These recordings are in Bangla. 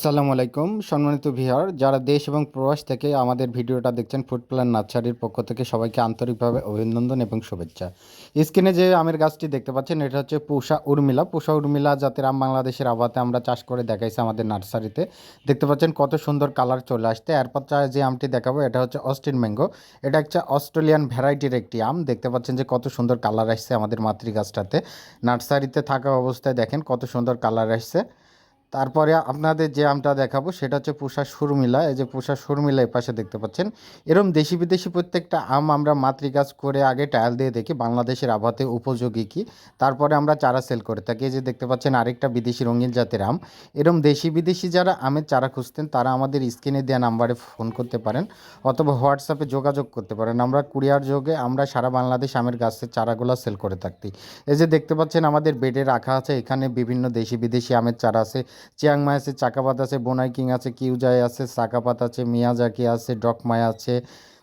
আসসালামু আলাইকুম সম্মানিত ভিউয়ার, যারা দেশ এবং প্রবাস থেকে আমাদের ভিডিওটা দেখছেন, ফুড প্ল্যান নার্সারির পক্ষ থেকে সবাইকে আন্তরিকভাবে অভিনন্দন এবং শুভেচ্ছা। স্ক্রিনে যে আমের গাছটি দেখতে পাচ্ছেন, এটা হচ্ছে পুষা উর্মিলা জাতের আম। বাংলাদেশের আবহাওয়াতে আমরা চাষ করে দেখাইছি আমাদের নার্সারিতে। দেখতে পাচ্ছেন কত সুন্দর কালার চলে আসতে। এরপর যে আমটি দেখাবো, এটা হচ্ছে অস্টিন ম্যাঙ্গো। এটা একটা অস্ট্রেলিয়ান ভ্যারাইটির একটি আম। দেখতে পাচ্ছেন যে কত সুন্দর কালার আসছে আমাদের মাতৃগাছটাতে। নার্সারিতে থাকা অবস্থায় দেখেন কত সুন্দর কালার আসছে। তারপরে আপনাদের যে আমটা দেখাবো সেটা হচ্ছে পুষা শর্মিলা। এই যে পুষা শর্মিলা এই পাশে দেখতে পাচ্ছেন। এরকম দেশি বিদেশি প্রত্যেকটা আম আমরা মাতৃগাছ করে আগে ট্রায়াল দিয়ে দেখি বাংলাদেশের আবহাওয়াতে উপযোগী কি, তারপরে আমরা চারা সেল করে থাকি। এই যে দেখতে পাচ্ছেন আরেকটা বিদেশি রঙিন জাতের আম। এরকম দেশি বিদেশি যারা আমের চারা খুঁজতেন তারা আমাদের স্ক্রিনে দেওয়া নাম্বারে ফোন করতে পারেন অথবা হোয়াটসঅ্যাপে যোগাযোগ করতে পারেন। আমরা কুরিয়ার যোগে আমরা সারা বাংলাদেশ আমের গাছের চারাগুলো সেল করে থাকি। এই যে দেখতে পাচ্ছেন আমাদের বেডে রাখা আছে, এখানে বিভিন্ন দেশি বিদেশি আমের চারা আছে। চিয়াংমাই আছে, চাকাপাত আছে, বোনাই কিং আছে, কিউজাই আছে, সাকাপাত আছে, মিয়াজাকি আছে, ডকমাই আছে,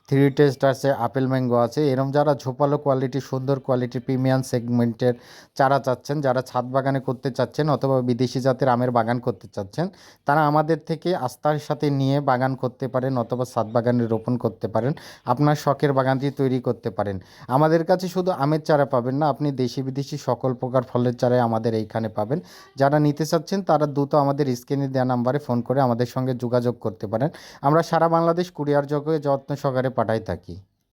থ্রি টেস্ট আছে, আপেল ম্যাঙ্গো আছে। এরম যারা ঝোপালো কোয়ালিটি, সুন্দর কোয়ালিটি, প্রিমিয়াম সেগমেন্টের চারা চাচ্ছেন, যারা ছাদ বাগানে করতে চাচ্ছেন অথবা বিদেশি জাতের আমের বাগান করতে চাচ্ছেন, তারা আমাদের থেকে আস্থার সাথে নিয়ে বাগান করতে পারেন অথবা ছাদ বাগানে রোপণ করতে পারেন। আপনার শখের বাগানটি তৈরি করতে পারেন। আমাদের কাছে শুধু আমের চারা পাবেন না, আপনি দেশি বিদেশি সকল প্রকার ফলের চারাই আমাদের এইখানে পাবেন। যারা নিতে চাচ্ছেন তারা দ্রুত আমাদের স্ক্রিনে দেওয়া নাম্বারে ফোন করে আমাদের সঙ্গে যোগাযোগ করতে পারেন। আমরা সারা বাংলাদেশ কুরিয়ার যোগে যত্ন সহকারে পাঠাই থাকি।